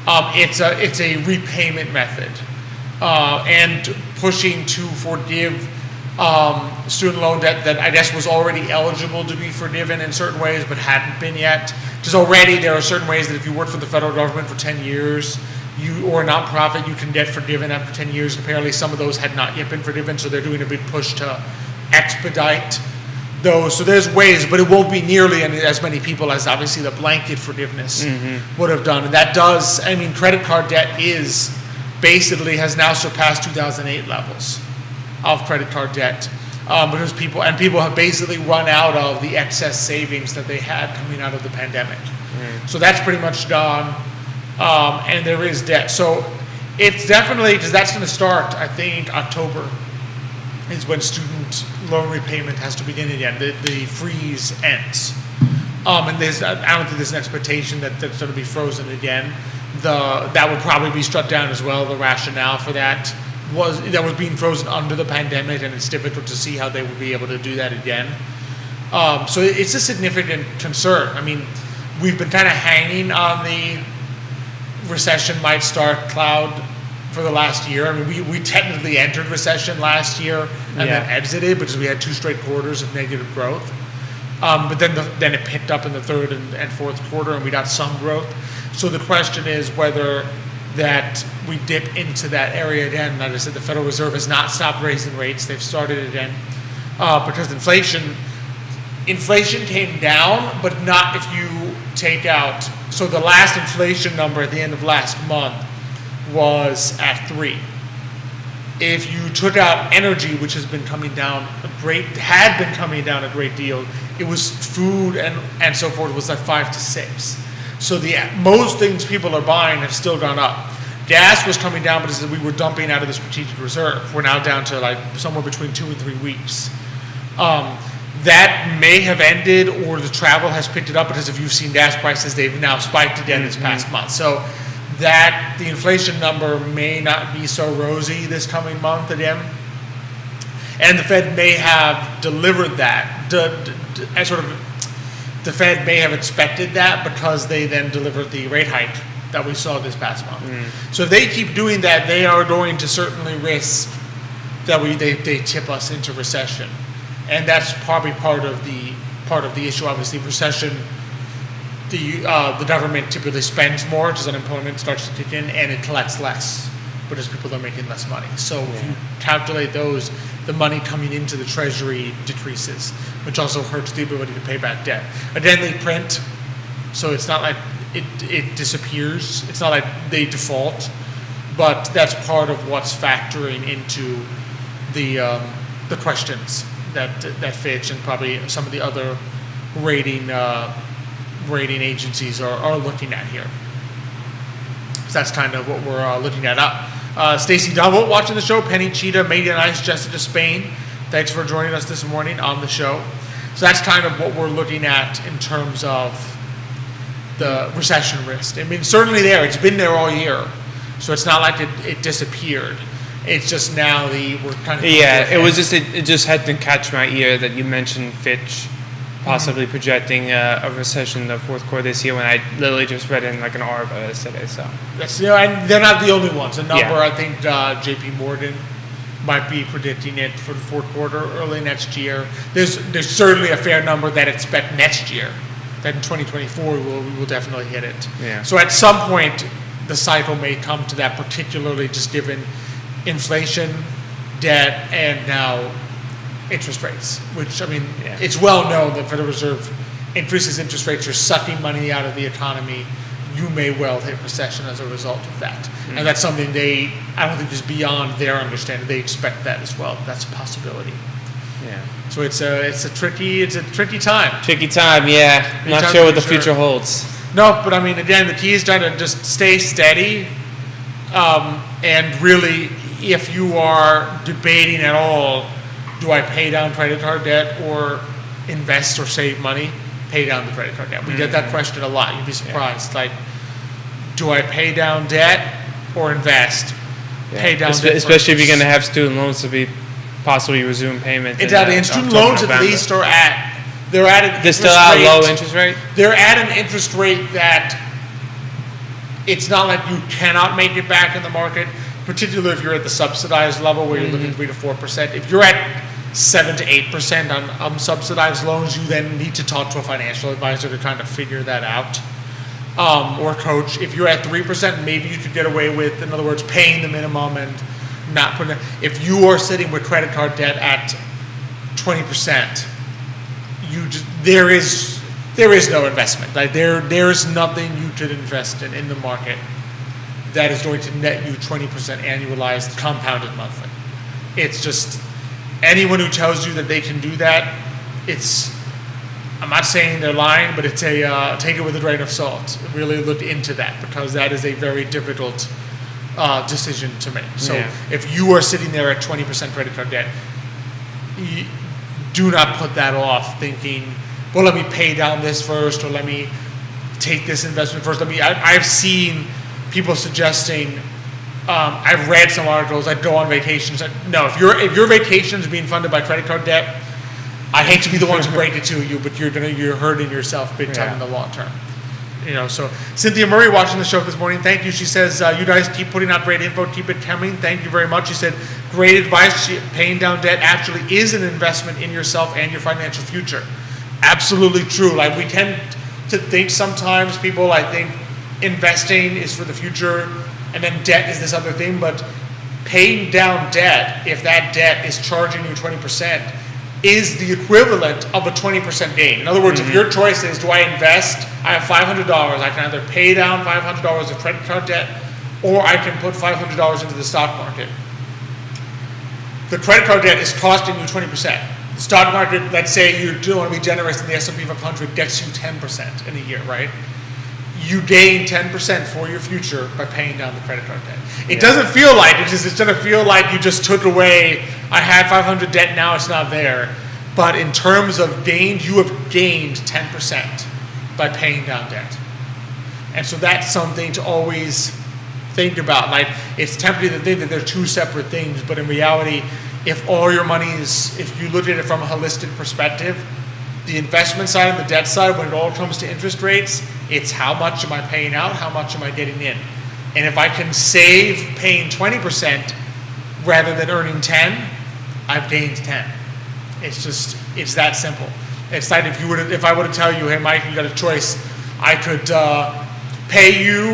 It's a repayment method, and pushing to forgive student loan debt that I guess was already eligible to be forgiven in certain ways but hadn't been yet. Because already there are certain ways that if you work for the federal government for 10 years, or a nonprofit, you can get forgiven after 10 years. Apparently some of those had not yet been forgiven, so they're doing a big push to expedite those. So there's ways, but it won't be nearly as many people as obviously the blanket forgiveness would have done. And that does, credit card debt basically has now surpassed 2008 levels of credit card debt, because people have basically run out of the excess savings that they had coming out of the pandemic. So that's pretty much gone, and there is debt. So it's definitely, because that's going to start, I think, October is when student loan repayment has to begin again. The freeze ends. And I don't think there's an expectation that that's going to be frozen again. That would probably be struck down as well. The rationale for that was being frozen under the pandemic, and it's difficult to see how they would be able to do that again. So it's a significant concern. We've been kind of hanging on the recession might start cloud for the last year. We technically entered recession last year and then exited because we had 2 straight quarters of negative growth. But then it picked up in the third and fourth quarter, and we got some growth. So the question is whether that we dip into that area again. Like I said, the Federal Reserve has not stopped raising rates. They've started again because inflation came down, but not if you take out. So the last inflation number at the end of last month was at 3. If you took out energy, which has been coming down a great deal, it was food and so forth was like 5 to 6. So most things people are buying have still gone up. Gas was coming down because we were dumping out of the strategic reserve. We're now down to like somewhere between 2 and 3 weeks. That may have ended, or the travel has picked it up, because if you've seen gas prices, they've now spiked again this past month. So that the inflation number may not be so rosy this coming month again. And the Fed may have delivered that. The Fed may have expected that because they then delivered the rate hike that we saw this past month. So if they keep doing that, they are going to certainly risk that they tip us into recession. And that's probably part of the issue. Obviously, recession, the government typically spends more because unemployment starts to kick in, and it collects less because people are making less money. So if you calculate those, the money coming into the Treasury decreases, which also hurts the ability to pay back debt. Again, they print, so it's not like it disappears. It's not like they default, but that's part of what's factoring into the questions that Fitch and probably some of the other rating agencies are looking at here. So that's kind of what we're looking at. Stacey Dunwalt watching the show. Penny Cheetah, Megan Ice, Jessica Spain. Thanks for joining us this morning on the show. So that's kind of what we're looking at in terms of the recession risk. Certainly there. It's been there all year. So it's not like it disappeared. It's just now we're kind of... Yeah, it just had to catch my ear that you mentioned Fitch possibly projecting a recession in the fourth quarter this year, when I literally just read in like an article today. So that's, and they're not the only ones. A number, I think J.P. Morgan might be predicting it for the fourth quarter, early next year. There's certainly a fair number that expect next year, that in 2024 we will definitely hit it. Yeah. So at some point the cycle may come to that, particularly just given inflation, debt, and now interest rates, which, it's well known that Federal Reserve increases interest rates, you're sucking money out of the economy, you may well hit recession as a result of that. And that's something I don't think is beyond their understanding. They expect that as well. That's a possibility. Yeah. So it's a tricky time. Tricky time, yeah. Tricky Not time sure for what the sure. future holds. No, but I mean, again, the key is trying to just stay steady. And really, if you are debating at all, do I pay down credit card debt or invest or save money? Pay down the credit card debt. We get that question a lot. You'd be surprised. Like, do I pay down debt or invest? Pay down debt. Especially if first. you're going to have student loans to be possibly resume payment. Exactly. And student loans at least are they're at an They're still at a low interest rate? They're at an interest rate that it's not like you cannot make it back in the market, particularly if you're at the subsidized level where you're looking 3 to 4%. If you're at 7 to 8% on subsidized loans, you then need to talk to a financial advisor to kind of figure that out. Or coach. If you're at 3%, maybe you could get away with, in other words, paying the minimum and not putting it. If you are sitting with credit card debt at 20%, there is no investment. Like there is nothing you could invest in the market that is going to net you 20% annualized compounded monthly. It's just anyone who tells you that they can do that, I'm not saying they're lying, but it's take it with a grain of salt. Really look into that, because that is a very difficult decision to make. So if you are sitting there at 20% credit card debt, do not put that off thinking, well, let me pay down this first, or let me take this investment first. I've seen people suggesting, I've read some articles, I'd go on vacations. No, if your vacation is being funded by credit card debt, I hate to be the one to break it to you, but you're hurting yourself big time in the long term. So Cynthia Murray watching the show this morning, thank you. She says, you guys keep putting out great info, keep it coming. Thank you very much. She said, great advice. Paying down debt actually is an investment in yourself and your financial future. Absolutely true. Like, we tend to think sometimes, people, I think investing is for the future and then debt is this other thing, but paying down debt, if that debt is charging you 20%, is the equivalent of a 20% gain. In other words, if your choice is, do I invest? I have $500. I can either pay down $500 of credit card debt, or I can put $500 into the stock market. The credit card debt is costing you 20%. The stock market, let's say you do want to be generous, and the S&P 500 gets you 10% in a year, right? You gain 10% for your future by paying down the credit card debt. It doesn't feel like it. It's going to feel like you just took away, I had 500 debt, now it's not there. But in terms of gains, you have gained 10% by paying down debt. And so that's something to always think about. Like, it's tempting to think that they're two separate things, but in reality, if all your money is, if you look at it from a holistic perspective, the investment side and the debt side, when it all comes to interest rates, it's how much am I paying out, how much am I getting in. And if I can save paying 20% rather than earning 10, I've gained 10. It's that simple. It's like if I were to tell you, hey Mike, you got a choice, I could pay you,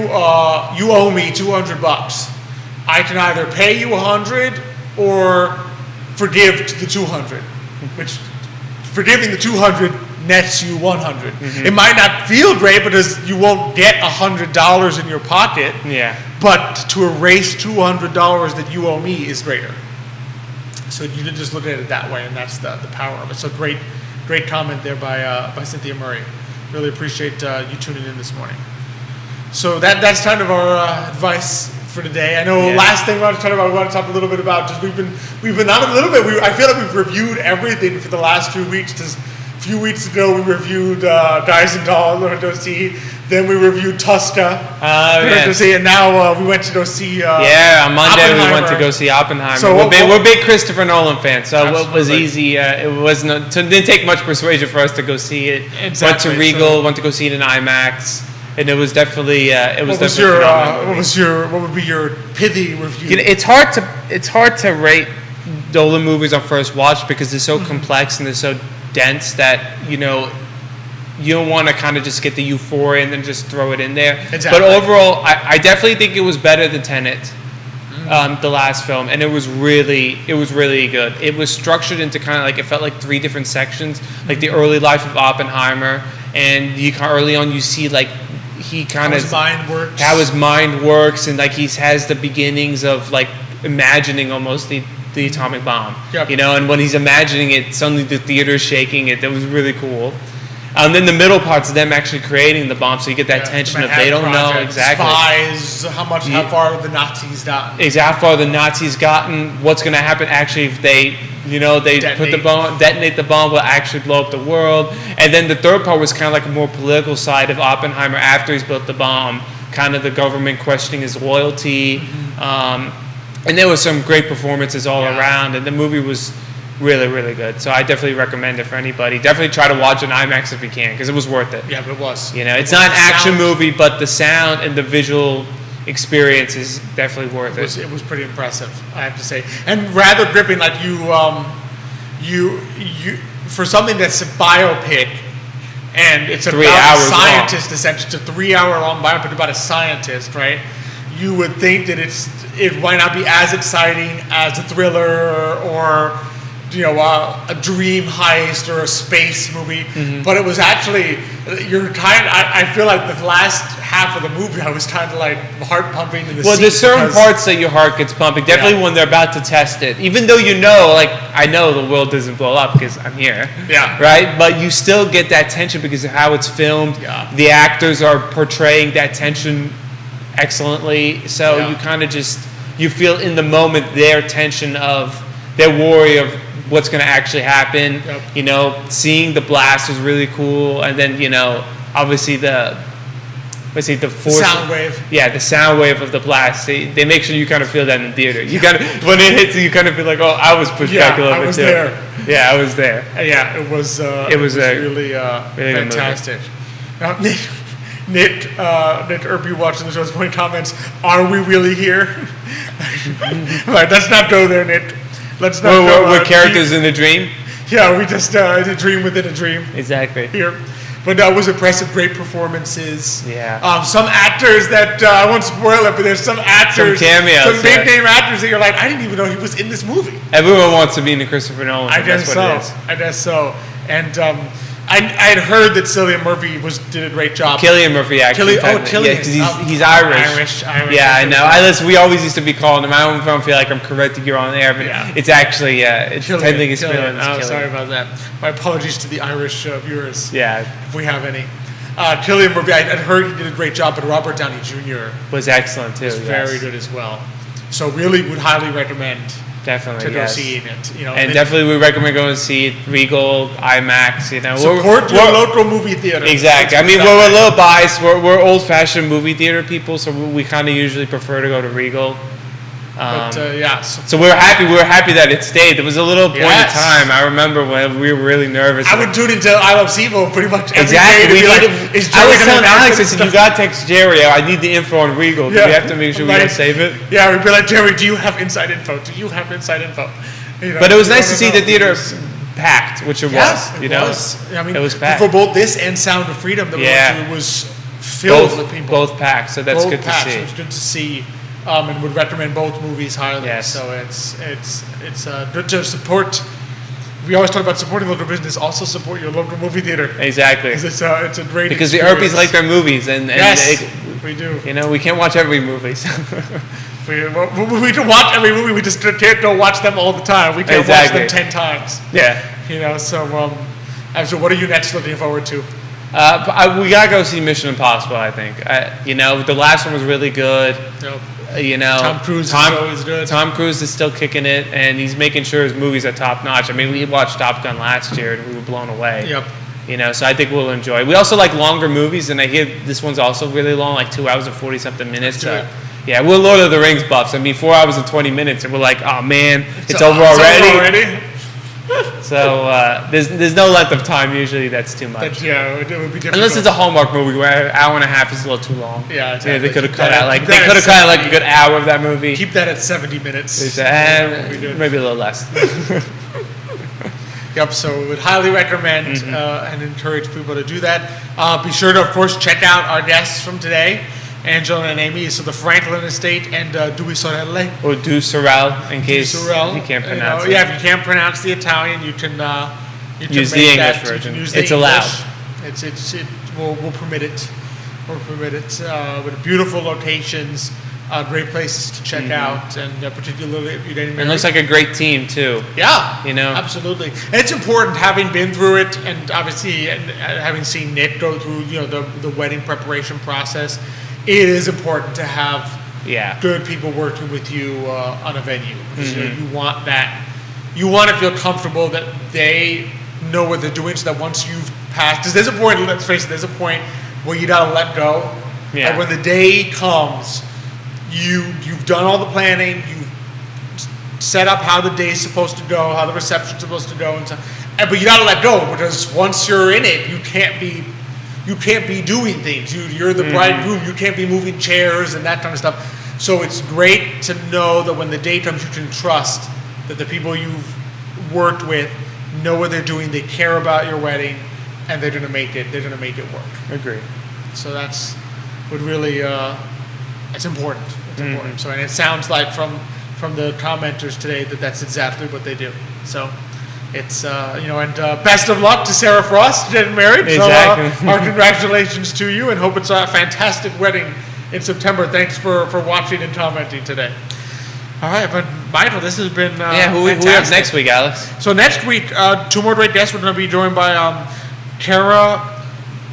you owe me $200. I can either pay you 100 or forgive the 200, which forgiving the 200 nets you 100. It might not feel great because you won't get $100 in your pocket. Yeah. But to erase $200 that you owe me is greater. So you can just look at it that way, and that's the power of it. So great comment there by Cynthia Murray. Really appreciate you tuning in this morning. So that's kind of our advice for today. I know last thing we want to talk a little bit about, just we've been on a little bit. I feel like we've reviewed everything for the last 2 weeks. Just a few weeks ago, we reviewed Guys and Dolls, Learn to See. Then we reviewed Tuska, to see, and now we went to go see. On Monday we went to go see Oppenheimer. So we're big Christopher Nolan fans, so it was easy. It didn't take much persuasion for us to go see it. Exactly. Went to Regal, went to go see it in IMAX. And it was definitely what would be your pithy review? It's hard to rate Nolan movies on first watch because they're so complex and they're so dense that you don't want to kind of just get the euphoria and then just throw it in there. Exactly. But overall, I definitely think it was better than Tenet, the last film, and it was really good. It was structured into kind of like, it felt like 3 different sections, like the early life of Oppenheimer, and early on you see like he kind How of his mind works. how his mind works, and like he has the beginnings of like imagining almost the atomic bomb. Yep. You know, and when he's imagining it, suddenly the theater's shaking. That was really cool. And then the middle part's them actually creating the bomb, so you get that tension the of they don't Manhattan know Project, exactly. Spies, how far the Nazis got. Exactly how far the Nazis gotten, what's going to happen actually if they, they put the bomb, detonate the bomb, will actually blow up the world. And then the third part was kind of like a more political side of Oppenheimer after he's built the bomb, kind of the government questioning his loyalty. And there was some great performances all around, and the movie was really, really good. So I definitely recommend it for anybody. Definitely try to watch an IMAX if you can, because it was worth it. Yeah, but it was. It's not an action movie, but the sound and the visual experience is definitely worth it. It was pretty impressive, I have to say, and rather gripping. Like you for something that's a biopic, and it's 3 about a hours scientist. Essentially, it's a 3-hour-long biopic about a scientist, right? You would think that it might not be as exciting as a thriller or a dream heist or a space movie, but it was actually I feel like the last half of the movie I was kind of like heart pumping in the Well, seat there's certain because- parts that your heart gets pumping. Definitely when they're about to test it, even though I know the world doesn't blow up because I'm here. Yeah. Right, but you still get that tension because of how it's filmed. Yeah. The actors are portraying that tension excellently, so Yeah. you kind of you feel in the moment their tension of their worry of what's going to actually happen. Yep. Seeing the blast was really cool, and then obviously the force, sound wave. Yeah, the sound wave of the blast. They make sure you kind of feel that in the theater. You kind of when it hits you, kind of feel like, oh, I was pushed back a little bit I was too. there. Yeah, I was there. Yeah, it was. It was a really, really good movie. fantastic. Now, Nick Irby watching the show's point comments. Are we really here? Right, let's not go there, Nick. Let's not go. We're characters in a dream. Yeah, we just a dream within a dream Exactly. here. But that was impressive. Great performances. Yeah. Some actors that I won't spoil it, but there's some actors, Some cameos, some big name actors that you're like, I didn't even know he was in this movie. Everyone wants to be in a Christopher Nolan. I guess that's so. what it is. I guess so. And I had heard that Cillian Murphy did a great job. Killian Murphy, actually. Cillian. Yeah, because he's Irish. Irish. Yeah, I know. We always used to be calling him. I don't feel like I'm correcting you on air, but it's actually, it's technically Cillian. Oh, Cillian. sorry about that. My apologies to the Irish viewers, Yeah, if we have any. Cillian Murphy, I'd heard he did a great job, but Robert Downey Jr. was excellent too. was very good as well. So really would highly recommend Definitely, to go yes. seeing it. And definitely we recommend going to see it, Regal, IMAX. support your local movie theater. Exactly. I mean, we're a little biased. We're old-fashioned movie theater people, so we kind of usually prefer to go to Regal. But So we're happy. We were happy that it stayed. There was a little point Yes. in time. I remember when we were really nervous. I would tune into I Love Sivo pretty much every Exactly. day to be like, is I Jerry was gonna telling announce Alex, I this said, stuff? you got to text Jerry. I need the info on Regal. Do we have to make sure we Like, don't save it? Yeah, we'd be like, Jerry, do you have inside info? Do you have inside info? But it was nice to see the theater packed, which it was. It was. I mean, it was packed. for both this and Sound of Freedom, the Yeah. it was filled with people. Both packed, so that's Both good packed, to so see. it's good to see, and would recommend both movies highly. Yes. So it's good to support. We always talk about supporting local business. Also support your local movie theater. Exactly. It's a great Because the experience. Irbies like their movies, and Yes, they, we do. we can't watch every movie. So. We can watch every movie. We just can't go watch them all the time. We can't Exactly. watch them 10 times. Yeah. So what are you next looking forward to? We gotta go see Mission Impossible. I think. The last one was really good. Tom Cruise is always good. Tom Cruise is still kicking it, and he's making sure his movies are top notch. I mean, we watched Top Gun last year, and we were blown away. Yep. So I think we'll enjoy it. We also like longer movies, and I hear this one's also really long, like 2 hours and 40-something minutes. Let's do it. Yeah, we're Lord of the Rings buffs. I mean, 4 hours and 20 minutes, and we're like, oh man, it's over already. So there's no length of time usually that's too much. It would be difficult. Unless it's a Hallmark movie where an hour and a half is a little too long. Yeah, exactly. They could have Keep cut that out at- like keep they that could have at cut out like a 70. good hour of that movie. Keep that at 70 minutes. Maybe a little less. Yep, so we would highly recommend and encourage people to do that. Be sure to, of course, check out our guests from today, Angela and Amy. So the Franklin Estate and Dewey Sorelle. Or Du Sorel, in case Sorelle. you can't pronounce If it. you can't pronounce the Italian, you can Use the make English that, you version. can use the It's allowed. We'll permit it. We'll permit it. With beautiful locations, great places to check out, and particularly if you didn't. And it looks like a great team too. Yeah, You know? absolutely. And it's important, having been through it, and obviously, and having seen Nick go through, the wedding preparation process. It is important to have Yeah. good people working with you on a venue, because you want that. You want to feel comfortable that they know what they're doing, so that once you've passed, because there's a point. Let's face it, there's a point where you gotta let go. Yeah. And when the day comes, you've done all the planning, you've set up how the day's supposed to go, how the reception's supposed to go, and so. But you gotta let go, because once you're in it, you can't be doing things. You're the bridegroom. You can't be moving chairs and that kind of stuff. So it's great to know that when the day comes, you can trust that the people you've worked with know what they're doing. They care about your wedding, and they're gonna make it. They're gonna make it work. Agree. So that's what really. It's important. It's important. So, and it sounds like from the commenters today that's exactly what they do. So. It's and best of luck to Sarah Frost getting married. Exactly. So our congratulations to you, and hope it's a fantastic wedding in September. Thanks for watching and commenting today. All right, but Michael, this has been Who we have fantastic. next week, Alex? So next week, 2 more great guests. We're going to be joined by Cara.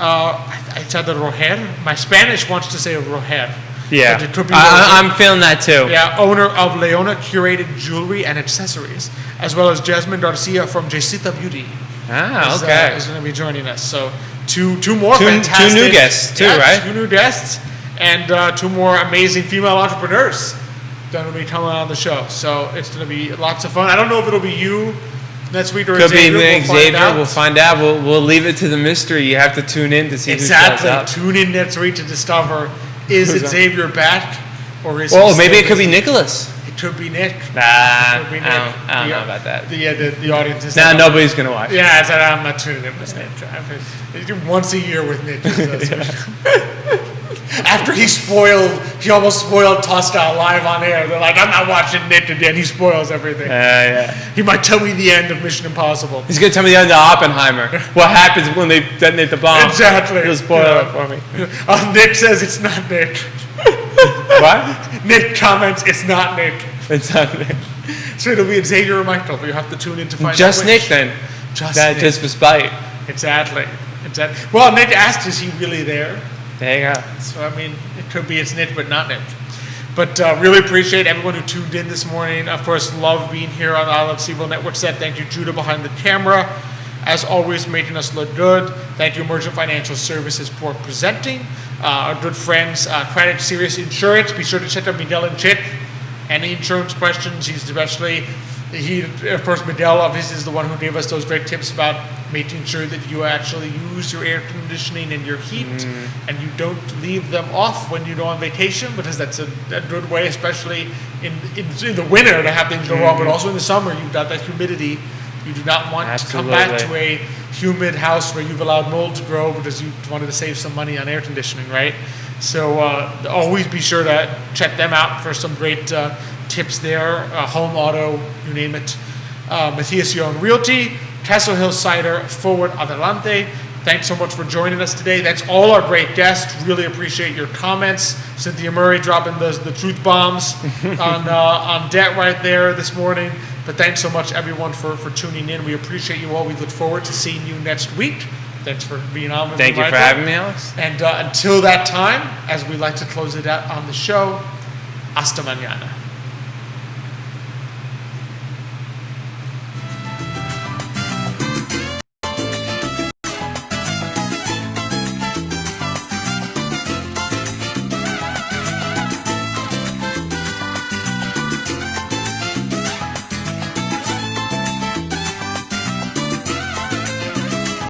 I said the Rojer. My Spanish wants to say Rojer. Yeah, But it could be I'm feeling that too. Yeah, owner of Leona Curated Jewelry and Accessories, as well as Jasmine Garcia from Jacita Beauty. Ah, is, okay. is going to be joining us. So two more Two fantastic new guests too, right? 2 new guests, and 2 more amazing female entrepreneurs that will be coming on the show. So it's going to be lots of fun. I don't know if it'll be you next week or Could be Xavier. Xavier. We'll find out. We'll leave it to the mystery. You have to tune in to see who shows Exactly. up. Tune in next week to discover, is it Who's up? Xavier back, or is Oh, he maybe still it could be busy? Nicholas. It could be Nick. Nah, It could be Nick. I don't know about that. The audience is Nah, nobody's gonna watch. Yeah, I said I'm not tuning in with Nick. I do once a year with Nick. After he almost spoiled Tosca live on air. They're like, I'm not watching Nick again. He spoils everything. Yeah. He might tell me the end of Mission Impossible. He's gonna tell me the end of Oppenheimer. What happens when they detonate the bomb? Exactly. He'll spoil it for me. Nick says it's not Nick. What? Nick comments it's not Nick. It's not Nick. So it'll be Xavier or Michael. But you have to tune in to find Just out Nick which. then. Just That Nick. just for spite. Exactly. Well, Nick asked, is he really there? There you go. So, I mean, it could be it's Nick, but not Nick. But really appreciate everyone who tuned in this morning. Of course, love being here on the I Love Seville Network set. Thank you, Judah, behind the camera. As always, making us look good. Thank you, Emergent Financial Services, for presenting. Our good friends, Credit Serious Insurance. Be sure to check out Miguel and Chick. Any insurance questions, of course, Miguel obviously is the one who gave us those great tips about making sure that you actually use your air conditioning and your heat, and you don't leave them off when you go on vacation, because that's a good way, especially in the winter, to have things go wrong. But also in the summer, you've got that humidity. You do not want to come back to a humid house where you've allowed mold to grow because you wanted to save some money on air conditioning, right? So always be sure to check them out for some great tips there. Home Auto, you name it. Matthias Young Realty, Castle Hill Cider, Forward Adelante. Thanks so much for joining us today. That's all our great guests. Really appreciate your comments. Cynthia Murray dropping the truth bombs on debt right there this morning. But thanks so much, everyone, for tuning in. We appreciate you all. We look forward to seeing you next week. Thanks for being on with me. Thank you for having me, Alex. And until that time, as we like to close it out on the show, hasta mañana.